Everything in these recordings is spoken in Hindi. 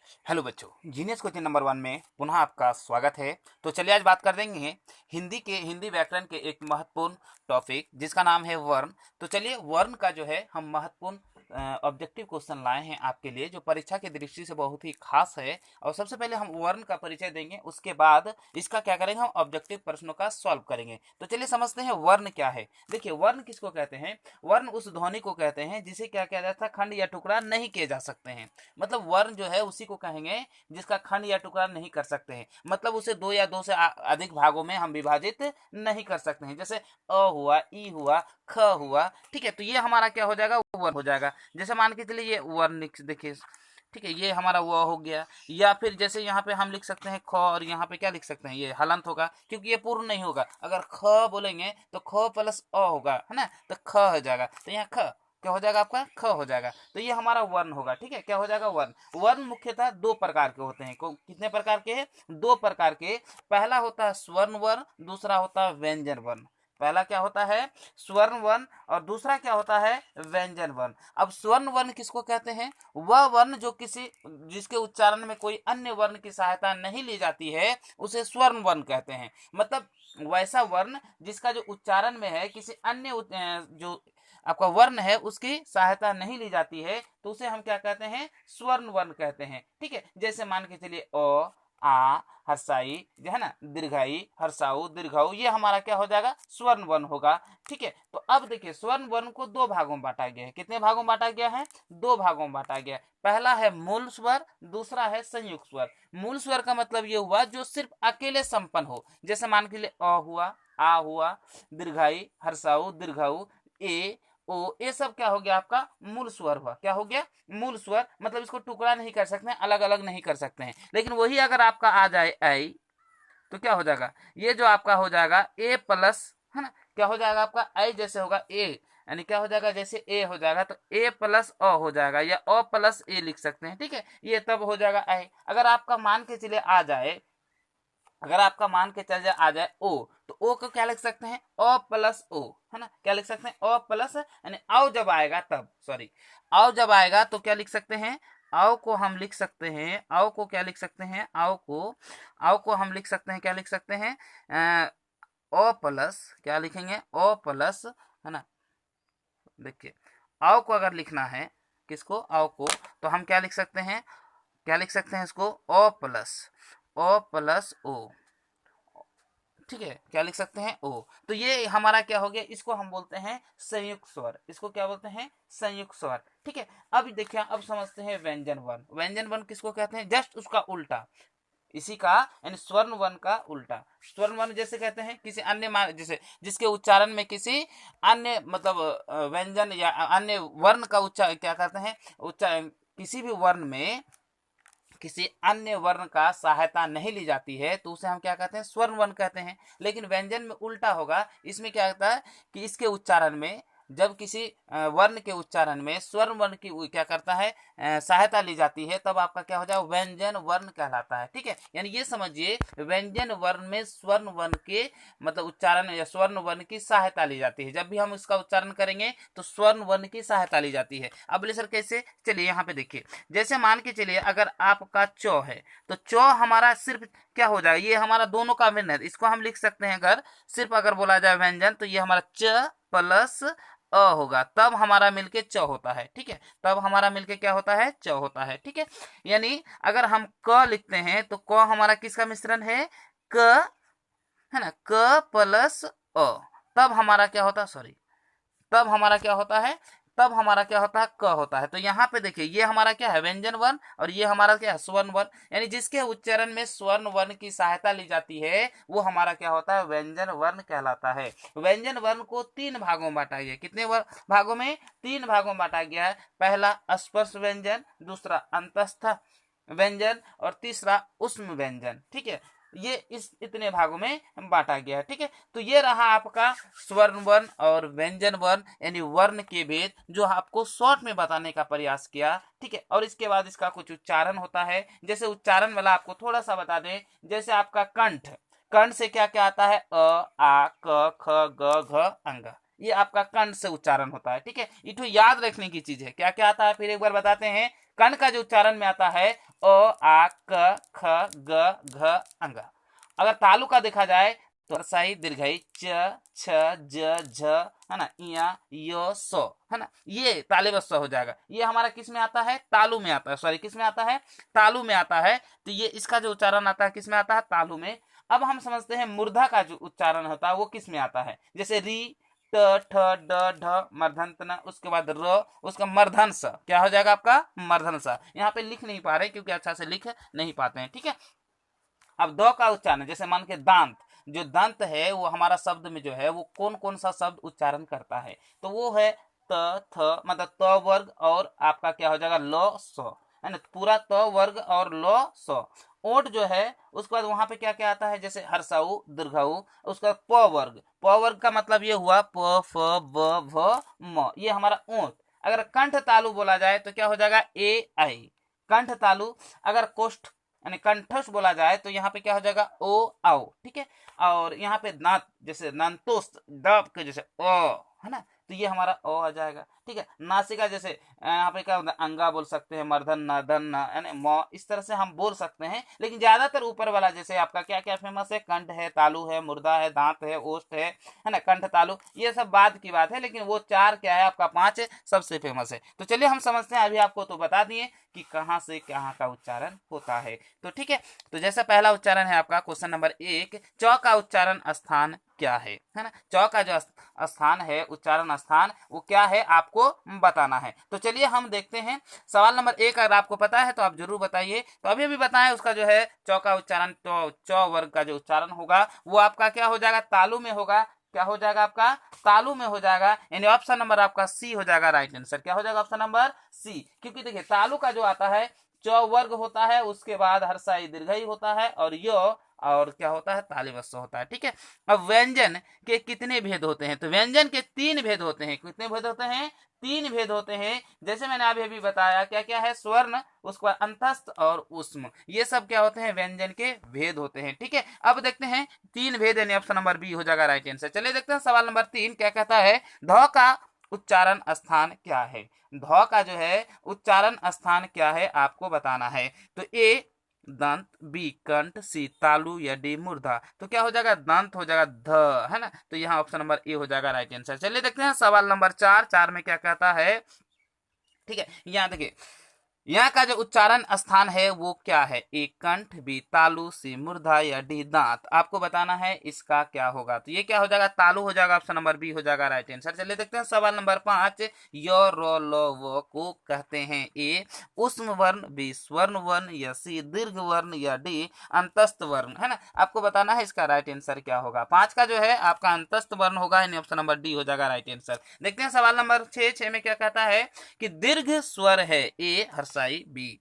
हेलो बच्चों, जीनियस कोचिंग नंबर 1 में पुनः आपका स्वागत है। तो चलिए आज बात कर देंगे हिंदी व्याकरण के एक महत्वपूर्ण टॉपिक जिसका नाम है वर्ण। तो चलिए वर्ण का जो है हम महत्वपूर्ण ऑब्जेक्टिव क्वेश्चन लाए हैं आपके लिए, जो परीक्षा की दृष्टि से बहुत ही खास है। और सबसे पहले हम वर्ण का परिचय देंगे, उसके बाद इसका क्या करेंगे, हम ऑब्जेक्टिव प्रश्नों का सॉल्व करेंगे। तो चलिए समझते हैं वर्ण क्या है। देखिए वर्ण किसको कहते हैं? वर्ण उस ध्वनि को कहते हैं जिसे क्या किया जाता है, खंड या टुकड़ा नहीं किए जा सकते हैं। मतलब वर्ण जो है उसी को कहेंगे जिसका खंड या टुकड़ा नहीं कर सकते हैं। मतलब उसे दो या दो से अधिक भागों में हम विभाजित नहीं कर सकते हैं। जैसे अ हुआ, ई हुआ, ख हुआ, ठीक है। तो ये हमारा क्या हो जाएगा, वर्ण हो जाएगा। जैसे मान के चलिए ये वर्ण देखिए, ठीक है, ये हमारा वो हो गया। या फिर जैसे यहाँ पे हम लिख सकते हैं ख, और यहाँ पे क्या लिख सकते हैं, ये हलंत होगा क्योंकि ये पूर्ण नहीं होगा। अगर ख बोलेंगे तो ख प्लस अ होगा, है ना, तो ख हो जाएगा। तो यहाँ ख क्या हो जाएगा, आपका ख हो जाएगा। तो ये हमारा वर्ण होगा, ठीक है। क्या हो जाएगा, वर्ण। वर्ण मुख्यतः दो प्रकार के होते हैं। कितने प्रकार के हैं? दो प्रकार के। पहला होता है स्वर्ण वर्ण, दूसरा होता है व्यंजन वर्ण। पहला क्या होता है, स्वर्ण वर्ण, और दूसरा क्या होता है, व्यंजन वर्ण। अब स्वर्ण वर्ण किसको कहते हैं? वह वर्ण जो जिसके उच्चारण में कोई अन्य वर्ण की सहायता नहीं ली जाती है, उसे स्वर्ण वर्ण कहते हैं। मतलब वैसा वर्ण जिसका जो उच्चारण में है किसी अन्य जो आपका वर्ण है उसकी सहायता नहीं ली जाती है, तो उसे हम क्या कहते हैं, स्वर्ण वर्ण कहते हैं, ठीक है। जैसे मान के चलिए अ, आ, हर्षाई जो है ना, दीर्घाई, हर्षाऊ, दीर्घाऊ, ये हमारा क्या हो जाएगा, स्वर्ण वर्ण होगा, ठीक है। तो अब देखिए स्वर्ण वर्ण को दो भागों में बांटा गया है। कितने भागों में बांटा गया है? दो भागों में बांटा गया है। पहला है मूल स्वर, दूसरा है संयुक्त स्वर। मूल स्वर का मतलब ये हुआ जो सिर्फ अकेले संपन्न हो। जैसे मान के लिए अ हुआ, आ हुआ, दीर्घाई, हर्षाऊ, दीर्घाऊ, ए, ओ, ये सब क्या हो गया, आपका मूल स्वर हुआ। क्या हो गया, मूल स्वर। मतलब इसको टुकड़ा नहीं कर सकते हैं, अलग अलग नहीं कर सकते हैं। लेकिन वही अगर आपका आ जाए आई, तो क्या हो जाएगा, ये जो आपका हो जाएगा ए प्लस, है ना, क्या हो जाएगा आपका आई जैसे होगा ए, यानी क्या हो जाएगा, जैसे ए हो जाएगा तो ए प्लस अ हो जाएगा, या अ प्लस ए लिख सकते हैं, ठीक है। ये तब हो जाएगा आई। अगर आपका मान के चले आ जाए, अगर आपका मान के चल जाए आ जाए ओ, तो ओ को क्या लिख सकते हैं, अ प्लस ओ, है ना, क्या लिख सकते हैं, अ प्लस, यानी आओ जब आएगा तब, सॉरी, आओ जब आएगा तो क्या लिख सकते हैं, आओ को हम लिख सकते हैं, आओ को क्या लिख सकते हैं, आओ को हम लिख सकते हैं, क्या लिख सकते हैं, ओ प्लस, क्या लिखेंगे, ओ प्लस, है ना। देखिए आओ को अगर लिखना है, किसको, आओ को, तो हम क्या लिख सकते हैं, क्या लिख सकते हैं इसको, O plus, O plus O, ठीक है, क्या लिख सकते हैं, ओ। तो ये हमारा क्या हो गया, इसको हम बोलते हैं संयुक्त स्वर। इसको क्या बोलते हैं, संयुक्त स्वर, ठीक है। अब देखिए, अब समझते हैं व्यंजन वर्ण। व्यंजन वर्ण किसको कहते हैं, जस्ट उसका उल्टा, इसी का, यानी स्वर्ण वर्ण का उल्टा। स्वर्ण वर्ण जैसे कहते हैं किसी अन्य जैसे जिसके उच्चारण में किसी अन्य मतलब व्यंजन या अन्य वर्ण का उच्चारण क्या करते हैं, उच्चारण किसी भी वर्ण में किसी अन्य वर्ण का सहायता नहीं ली जाती है, तो उसे हम क्या कहते हैं, स्वर्ण वर्ण कहते हैं। लेकिन व्यंजन में उल्टा होगा। इसमें क्या होता है कि इसके उच्चारण में, जब किसी वर्ण के उच्चारण में स्वर्ण वर्ण की क्या करता है, सहायता ली जाती है, तब आपका क्या हो जाए, व्यंजन वर्ण कहलाता है, ठीक है। यानी ये समझिए, व्यंजन वर्ण में स्वर्ण वर्ण के मतलब उच्चारण या स्वर्ण वर्ण की सहायता ली जाती है। जब भी हम इसका उच्चारण करेंगे तो स्वर्ण वर्ण की सहायता ली जाती है। अब बोले सर कैसे, चलिए यहाँ पे देखिए। जैसे मान के चलिए अगर आपका चौ है, तो चौ हमारा सिर्फ क्या हो जाएगा, ये हमारा दोनों का भिन्न है। इसको हम लिख सकते हैं, अगर सिर्फ अगर बोला जाए व्यंजन, तो ये हमारा च प्लस अ होगा, तब हमारा मिलके च होता है, ठीक है। तब हमारा मिलके क्या होता है, च होता है, ठीक है। यानी अगर हम क लिखते हैं तो क हमारा किसका मिश्रण है, क, है ना, क प्लस अ, तब हमारा क्या होता है, सॉरी, तब हमारा क्या होता है, तब हमारा क्या होता है, क होता है। तो यहाँ पे देखिए, ये हमारा क्या है, व्यंजन वर्ण, और ये हमारा क्या है, स्वर्ण वर्ण। यानी जिसके उच्चारण में स्वर्ण वर्ण की सहायता ली जाती है, वो हमारा क्या होता है, व्यंजन वर्ण कहलाता है। व्यंजन वर्ण को तीन भागों में बांटा गया। कितने भागों में, तीन भागों में बांटा गया है। पहला स्पर्श व्यंजन, दूसरा अंतस्थ व्यंजन, और तीसरा उष्म व्यंजन, ठीक है। ये इस इतने भागों में बांटा गया है, ठीक है। तो ये रहा आपका स्वर्ण वर्ण और व्यंजन वर्ण, यानी वर्ण के भेद, जो आपको शॉर्ट में बताने का प्रयास किया, ठीक है। और इसके बाद इसका कुछ उच्चारण होता है। जैसे उच्चारण वाला आपको थोड़ा सा बता दें, जैसे आपका कंठ, कंठ से क्या क्या आता है, अ, आ, क, ख, ग, घ, अंग, ये आपका कंठ से उच्चारण होता है, ठीक है। इठो याद रखने की चीज है, क्या क्या आता है, फिर एक बार बताते हैं। कंठ का जो उच्चारण में आता है, आ क ख ग घ अंग। अगर तालु का देखा जाए तो रसाई दीर्घई च छ ज झ, है ना, इया यो सो, है ना, ये ताले बस हो जाएगा। ये हमारा किस में आता है? तालु में आता है, सॉरी किस में आता है? तालु में आता है। तो ये इसका जो उच्चारण आता है किस में आता है? तालु में। अब हम समझते हैं मूर्धा का जो उच्चारण होता है वो किस में आता है। जैसे री ट ठ ड ढ मूर्धन्य न, उसके बाद र, उसका मूर्धन स क्या हो जाएगा आपका? मूर्धन स। यहाँ पे लिख नहीं पा रहे क्योंकि अच्छा से लिख नहीं पाते हैं, ठीक है। अब द का उच्चारण, जैसे मान के दांत, जो दंत है वो हमारा शब्द में जो है वो कौन कौन सा शब्द उच्चारण करता है? तो वो है त थ, मतलब त वर्ग और आपका क्या हो जाएगा? ल स, है ना, पूरा त वर्ग और ल स। ओट जो है उसके बाद वहां पे क्या क्या आता है? जैसे हर्षाऊ, दीर्घाऊ, उसका प वर्ग। प वर्ग का मतलब ये हुआ प फ ब भ म, ये हमारा ओट। अगर कंठ तालु बोला जाए तो क्या हो जाएगा? ए आई, कंठ तालु। अगर कोष्ठ यानी कंठस्थ बोला जाए तो यहाँ पे क्या हो जाएगा? ओ आओ, ठीक है। और यहाँ पे दांत, जैसे नंतोस्त द के जैसे ओ, है ना, तो ये हमारा ओ आ जाएगा, ठीक है। नासिका जैसे यहाँ पे क्या होता है? अंगा बोल सकते हैं, मर्दन न, धन न, यानी म, इस तरह से हम बोल सकते हैं। लेकिन ज्यादातर ऊपर वाला जैसे आपका क्या क्या फेमस है? कंठ है, तालु है, मुर्दा है, दांत है, ओष्ठ है ना, कंठ तालु, ये सब बाद की बात है। लेकिन वो चार क्या है आपका? पांच सबसे फेमस है। तो चलिए हम समझते हैं। अभी आपको तो बता दिए कि कहाँ से कहाँ का उच्चारण होता है, तो ठीक है। तो जैसा पहला उच्चारण है आपका क्वेश्चन नंबर 1, च का उच्चारण स्थान क्या है ना। च का जो स्थान है, उच्चारण स्थान, वो क्या है आपको बताना है। तो चलिए हम देखते हैं। सवाल नंबर 1 अगर आपको पता है तो आप जरूर बताइए। तो अभी बताएं उसका जो है च का उच्चारण, तो च वर्ग का जो उच्चारण होगा वो आपका क्या हो जाएगा? तालु में होगा। क्या हो जाएगा आपका? तालु में हो जाएगा। यानी ऑप्शन नंबर आपका सी हो जाएगा राइट आंसर। क्या हो जाएगा? Option number C. क्योंकि देखिए तालु का जो आता है च वर्ग होता है, उसके बाद हर्षाई दीर्घई होता है, और यो और क्या होता है? तालिवस्य होता है, ठीक है। अब व्यंजन के कितने भेद होते हैं? तो व्यंजन के 3 भेद होते हैं। कितने भेद होते हैं? 3 भेद होते हैं। जैसे मैंने अभी बताया क्या क्या है? स्वर्ण, उसके बाद अंतस्थ और उष्म, ये सब क्या होते हैं? व्यंजन के भेद होते हैं, ठीक है। अब देखते हैं 3 भेद, यानी ऑप्शन नंबर बी हो जाएगा राइट आंसर। चलिए देखते हैं सवाल नंबर 3 क्या कहता है। ध का उच्चारण स्थान क्या है? ध का जो है उच्चारण स्थान क्या है आपको बताना है। तो ए दंत, बी कंठ, सी तालु या डी मूर्धा। तो क्या हो जाएगा? दंत हो जाएगा, ध, है ना। तो यहाँ ऑप्शन नंबर ए हो जाएगा राइट आंसर। चलिए देखते हैं सवाल नंबर 4 में क्या कहता है, ठीक है। यहाँ देखिए, यहाँ का जो उच्चारण स्थान है वो क्या है? ए कंठ, बी तालु, सी मूर्धा या डी दांत। आपको बताना है इसका क्या होगा। तो ये क्या हो जाएगा? तालु हो जाएगा। ऑप्शन नंबर बी हो जाएगा राइट आंसर। चलिए देखते हैं सवाल नंबर 5, य रो लो वो को कहते हैं। ए उष्म वर्ण, बी स्वर्ण वर्ण, या सी दीर्घ वर्ण, या डी अंतस्थ वर्ण, है ना। आपको बताना है इसका राइट आंसर क्या होगा। 5 का जो है आपका अंतस्थ वर्ण होगा, यानी ऑप्शन नंबर डी हो जाएगा राइट आंसर। देखते हैं सवाल नंबर 6 में क्या कहता है कि दीर्घ स्वर है। ए हर्षाई, बी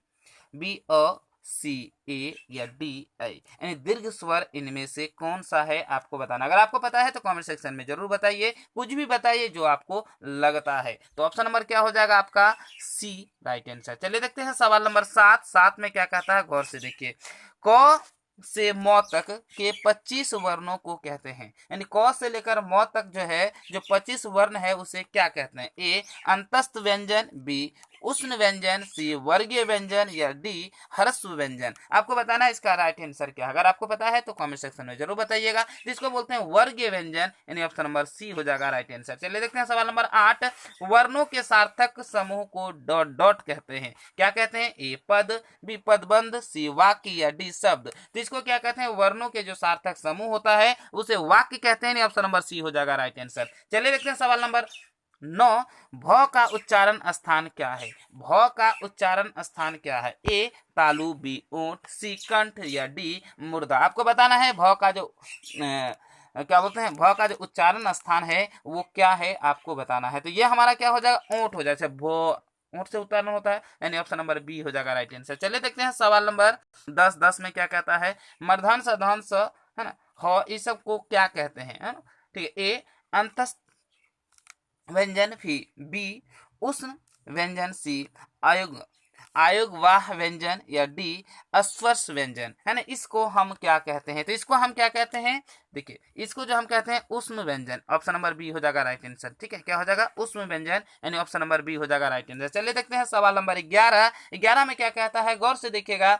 बी अ, सी ए या डी आई, यानी दीर्घ स्वर इनमें से कौन सा है आपको बताना। अगर आपको पता है तो कमेंट सेक्शन में जरूर बताइए, कुछ भी बताइए जो आपको लगता है। तो ऑप्शन नंबर क्या हो जाएगा आपका? सी राइट आंसर। चलिए देखते हैं सवाल नंबर 7 में क्या कहता है, गौर से देखिए। क से मौ तक के 25 वर्णों को कहते हैं, यानी क से लेकर मौ तक जो है जो 25 वर्ण है उसे क्या कहते हैं? ए अंतस्थ व्यंजन, बी उष्ण व्यंजन, सी वर्गीय व्यंजन, या डी ह्रस्व व्यंजन। आपको बताना है इसका राइट आंसर क्या है। अगर आपको पता है तो कमेंट सेक्शन में जरूर बताइएगा। जिसको बोलते हैं वर्गीय व्यंजन, यानी ऑप्शन नंबर सी हो जाएगा राइट आंसर। चलिए देखते हैं सवाल नंबर 8, वर्णों के सार्थक समूह को डॉट डॉट कहते हैं। क्या कहते हैं? ए पद, बी पदबंध, सी वाक्य, या डी शब्द। तो इसको क्या कहते हैं? वर्णों के जो सार्थक समूह होता है उसे वाक्य कहते हैं, ऑप्शन नंबर सी हो जाएगा राइट आंसर। चलिए देखते हैं सवाल नंबर 9, भ का उच्चारण स्थान क्या है? भ का उच्चारण स्थान क्या है? ए तालु, बी ऊंट, सी कंठ, या डी मुर्दा। आपको बताना है भ का जो क्या बोलते हैं, भ का जो उच्चारण स्थान है वो क्या है आपको बताना है। तो ये हमारा क्या हो जाएगा? ऊंट हो जाएगा। भो ऊंट से उच्चारण होता है, यानी ऑप्शन नंबर बी हो जाएगा राइट आंसर। चलिए देखते हैं सवाल नंबर 10 में क्या कहता है। मर्धांश अधांश, है ना, ह, इस सब को क्या कहते हैं, है ना। ठीक है। ए अंतस्थ व्यंजन, बी उष्ण व्यंजन, सी अयुग्म आयुर्वाह व्यंजन या डी अस्पर्श व्यंजन, है ना, इसको हम क्या कहते हैं? तो इसको हम क्या कहते हैं? देखिए, इसको जो हम कहते हैं ऊष्म व्यंजन। ऑप्शन नंबर बी हो जाएगा राइट आंसर। ठीक है, क्या हो जाएगा? ऊष्म व्यंजन, यानी ऑप्शन नंबर बी हो जाएगा राइट आंसर। चलिए देखते हैं सवाल नंबर 11। 11 में क्या कहता है, गौर से देखिएगा।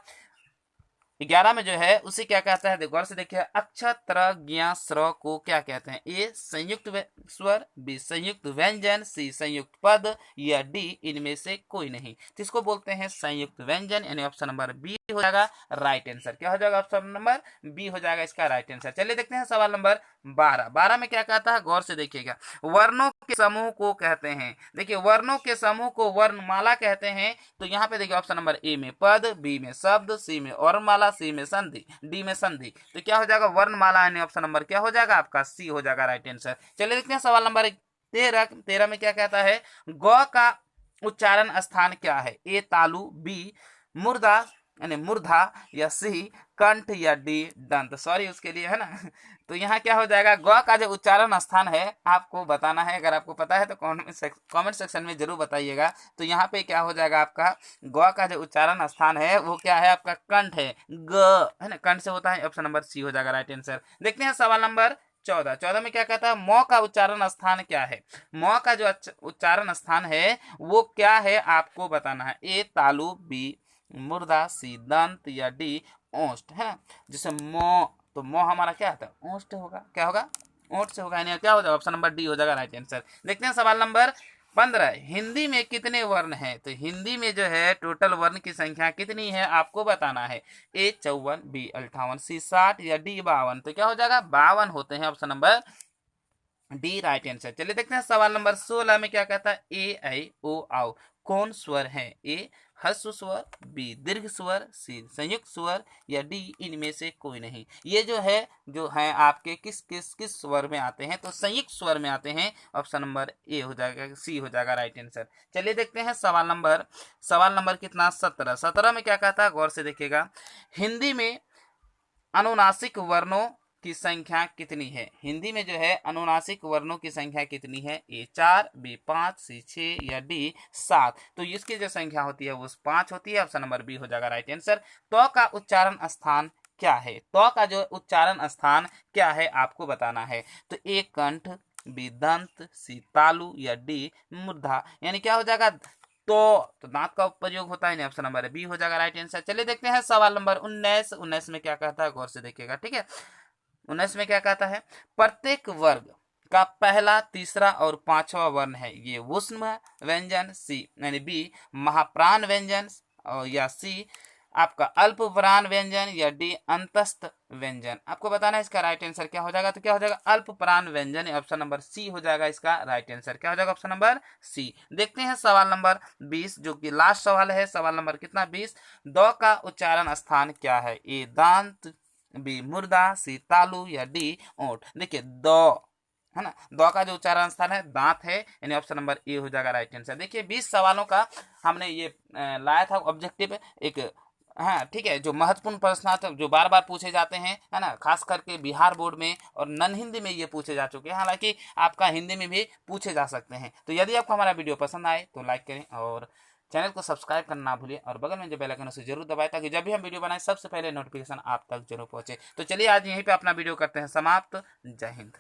11 में जो है उसे क्या कहता है, देखो गौर से देखिए, अक्षत्र ज्ञ स्र को क्या कहते हैं? ए संयुक्त स्वर, बी संयुक्त व्यंजन, सी संयुक्त पद, या डी इनमें से कोई नहीं। तो इसको बोलते हैं संयुक्त व्यंजन, यानी ऑप्शन नंबर बी हो जाएगा राइट आंसर। क्या हो जाएगा? ऑप्शन नंबर बी हो जाएगा इसका राइट आंसर। चलिए देखते हैं सवाल नंबर 12। 12 में क्या कहता है, गौर से देखिएगा। वर्णों के समूह को कहते हैं, देखिए वर्णों के समूह को वर्णमाला कहते हैं। तो यहाँ पे देखिए ऑप्शन नंबर ए में पद, बी में शब्द, सी में वर्णमाला, सी में संधि, डी में संधि। तो क्या हो जाएगा? वर्णमाला, यानी ऑप्शन नंबर क्या हो जाएगा आपका? सी हो जाएगा राइट आंसर। चलिए देखते हैं सवाल नंबर 13। 13 में क्या कहता है, ग का उच्चारण स्थान क्या है? ए तालु, बी मुर्दा यानी मूर्धा, या सी कंठ, या डी दंत। सॉरी उसके लिए, है ना। तो यहाँ क्या हो जाएगा, ग का जो उच्चारण स्थान है आपको बताना है। अगर आपको पता है तो कमेंट सेक्शन में जरूर बताइएगा। तो यहाँ पे क्या हो जाएगा आपका, ग का जो उच्चारण स्थान है वो क्या है आपका? कंठ है, ग, है ना, कंठ से होता है। ऑप्शन नंबर सी हो जाएगा राइट आंसर। देखते हैं सवाल नंबर 14। 14 में क्या कहता है, म का उच्चारण स्थान क्या है? म का जो उच्चारण स्थान है वो क्या है आपको बताना है। ए तालु, बी मुर्दा, सी दंत, या डी ओष्ठ, है ना। जैसे मो, तो मो हमारा क्या आता है? ओष्ठ होगा। क्या होगा? ओष्ठ से होगा, यानी क्या हो जाएगा? ऑप्शन नंबर डी हो जाएगा राइट आंसर। देखते हैं सवाल नंबर 15। हिंदी में कितने वर्ण हैं? तो हिंदी में जो है टोटल वर्ण की संख्या कितनी है आपको बताना है। ए 54, बी 58, सी 60, या डी 52। तो क्या हो जाएगा? 52 होते हैं। Option number D right answer. चलिए देखते हैं सवाल नंबर 16 में क्या कहता है, ए आई ओ आओ कौन स्वर है? ए ह्रस्व स्वर, बी दीर्घ स्वर, सी संयुक्त स्वर, या डी इनमें से कोई नहीं। ये जो है आपके किस किस किस स्वर में आते हैं? तो संयुक्त स्वर में आते हैं। ऑप्शन नंबर ए हो जाएगा, सी हो जाएगा राइट आंसर। चलिए देखते हैं सवाल नंबर कितना? 17। 17 में क्या कहता है, गौर से देखिएगा। हिंदी में अनुनासिक वर्णों की संख्या कितनी है? हिंदी में जो है अनुनासिक वर्णों की संख्या कितनी है? ए 4, बी 5, सी 6, या डी 7। तो इसकी जो संख्या होती है वो 5 होती है। ऑप्शन नंबर बी हो जाएगा राइट आंसर। तो का उच्चारण स्थान क्या है? तो का जो उच्चारण स्थान क्या है आपको बताना है। तो ए कंठ, बी दंत, सी तालु, या डी मूर्धा, यानी क्या हो जाएगा? तो दांत का प्रयोग होता है। ऑप्शन नंबर बी हो जाएगा राइट आंसर। चलिए देखते हैं सवाल नंबर 19। 19 में क्या कहता है, गौर से देखिएगा। ठीक है, 19 में क्या कहता है, प्रत्येक वर्ग का पहला, तीसरा और पांचवा वर्ण है ये ऊष्म व्यंजन, सी यानी बी महाप्राण व्यंजन, और या सी आपका अल्प प्राण व्यंजन, या डी अंतस्थ व्यंजन। आपको बताना है इसका राइट आंसर क्या हो जाएगा। तो क्या हो जाएगा? अल्प प्राण व्यंजन, ऑप्शन नंबर सी हो जाएगा इसका राइट आंसर। क्या हो जाएगा? Option number C. देखते हैं सवाल नंबर 20 जो कि लास्ट सवाल है। सवाल नंबर कितना? 20। द का उच्चारण स्थान क्या है? ए दांत, बी मुर्दा, सी तालु, या डी ओठ। देखिए द, है ना, द का जो उच्चारण स्थान है दांत है, यानी ऑप्शन नंबर ए हो जाएगा राइट आंसर। देखिए 20 सवालों का हमने ये लाया था ऑब्जेक्टिव एक, हाँ ठीक है, जो महत्वपूर्ण प्रश्न जो बार बार पूछे जाते हैं, है ना, खास करके बिहार बोर्ड में और नन हिंदी में ये पूछे जा चुके हैं। हालांकि आपका हिंदी में भी पूछे जा सकते हैं। तो यदि आपको हमारा वीडियो पसंद आए तो लाइक करें और चैनल को सब्सक्राइब करना ना भूलिए, और बगल में जो बेल आइकन है उसे जरूर दबाएं ताकि जब भी हम वीडियो बनाएं सबसे पहले नोटिफिकेशन आप तक जरूर पहुंचे। तो चलिए आज यहीं पे अपना वीडियो करते हैं समाप्त। जय हिंद।